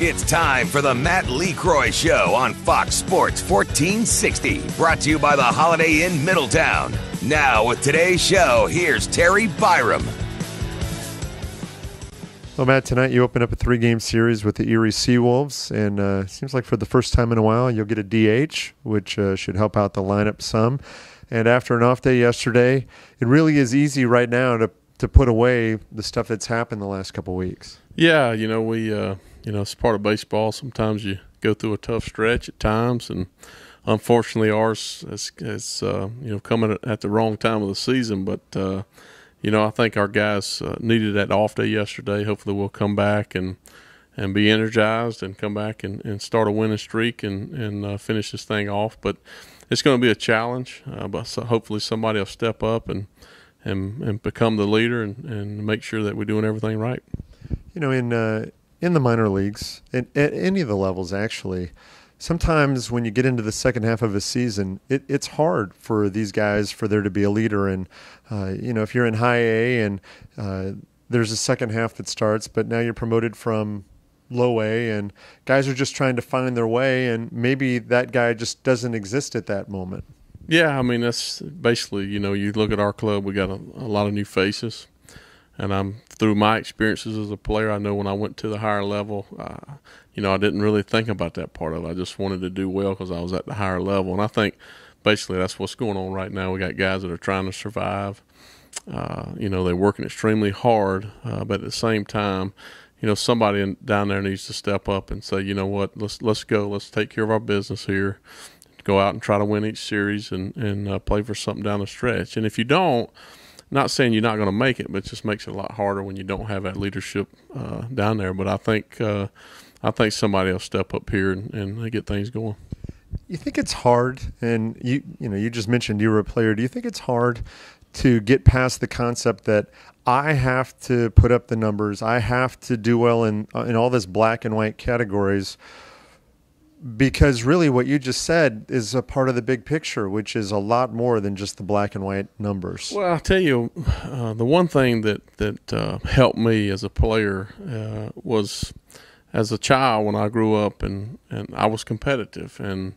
It's time for the Matt Lecroy Show on Fox Sports 1460. Brought to you by the Holiday Inn Middletown. Now with today's show, here's Terry Byrom. Well, Matt, tonight you open up a 3-game series with the Erie Seawolves, and it seems like for the first time in a while you'll get a DH, which should help out the lineup some. And after an off day yesterday, it really is easy right now to put away the stuff that's happened the last couple of weeks. Yeah, it's part of baseball. Sometimes you go through a tough stretch at times, and unfortunately ours is coming at the wrong time of the season. But I think our guys needed that off day yesterday. Hopefully we'll come back and be energized and come back and start a winning streak and finish this thing off. But it's going to be a challenge. But hopefully somebody will step up and become the leader and make sure that we're doing everything right. In the minor leagues, at any of the levels actually, sometimes when you get into the second half of a season, it's hard for these guys for there to be a leader. And, if you're in high A and there's a second half that starts, but now you're promoted from low A and guys are just trying to find their way, and maybe that guy just doesn't exist at that moment. Yeah, that's basically, you look at our club, we got a lot of new faces. And through my experiences as a player, I know when I went to the higher level, I didn't really think about that part of it. I just wanted to do well because I was at the higher level. And I think basically that's what's going on right now. We got guys that are trying to survive. They're working extremely hard, but at the same time, somebody down there needs to step up and say, you know what, let's go. Let's take care of our business here. Go out and try to win each series and play for something down the stretch. And if you don't, not saying you're not going to make it, but it just makes it a lot harder when you don't have that leadership down there. But I think somebody will step up here and get things going. You think it's hard, and you just mentioned you were a player. Do you think it's hard to get past the concept that I have to put up the numbers, I have to do well in all this black and white categories? Because really what you just said is a part of the big picture, which is a lot more than just the black and white numbers. Well, I'll tell you, the one thing that helped me as a player was as a child when I grew up and I was competitive. And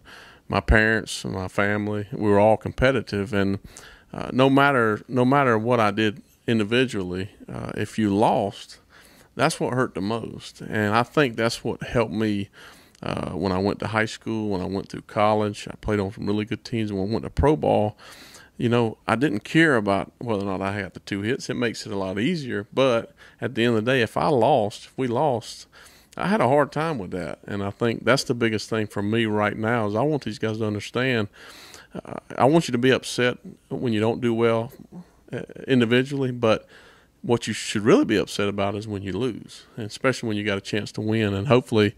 my parents and my family, we were all competitive. And no matter what I did individually, if you lost, that's what hurt the most. And I think that's what helped me when I went to high school, when I went through college. I played on some really good teams. And when I went to pro ball, I didn't care about whether or not I had the 2 hits. It makes it a lot easier. But at the end of the day, if we lost, I had a hard time with that. And I think that's the biggest thing for me right now is I want these guys to understand. I want you to be upset when you don't do well individually, but what you should really be upset about is when you lose, and especially when you got a chance to win. And hopefully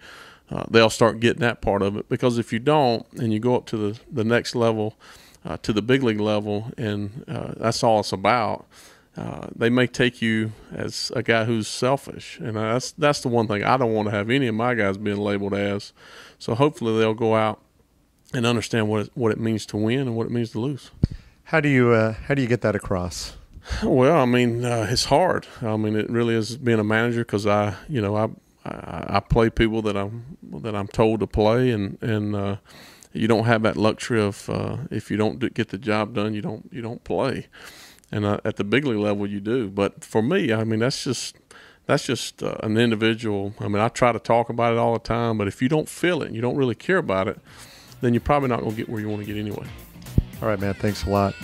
they'll start getting that part of it, because if you don't and you go up to the next level, to the big league level, and that's all it's about, they may take you as a guy who's selfish. And that's the one thing I don't want to have any of my guys being labeled as. So hopefully they'll go out and understand what it means to win and what it means to lose. How do you get that across? Well, it's hard. It really is being a manager, because I play people that I'm told to play, and you don't have that luxury of if you don't get the job done, you don't play. And at the big league level, you do. But for me, that's just an individual. I try to talk about it all the time, but if you don't feel it and you don't really care about it, then you're probably not going to get where you want to get anyway. All right, man. Thanks a lot.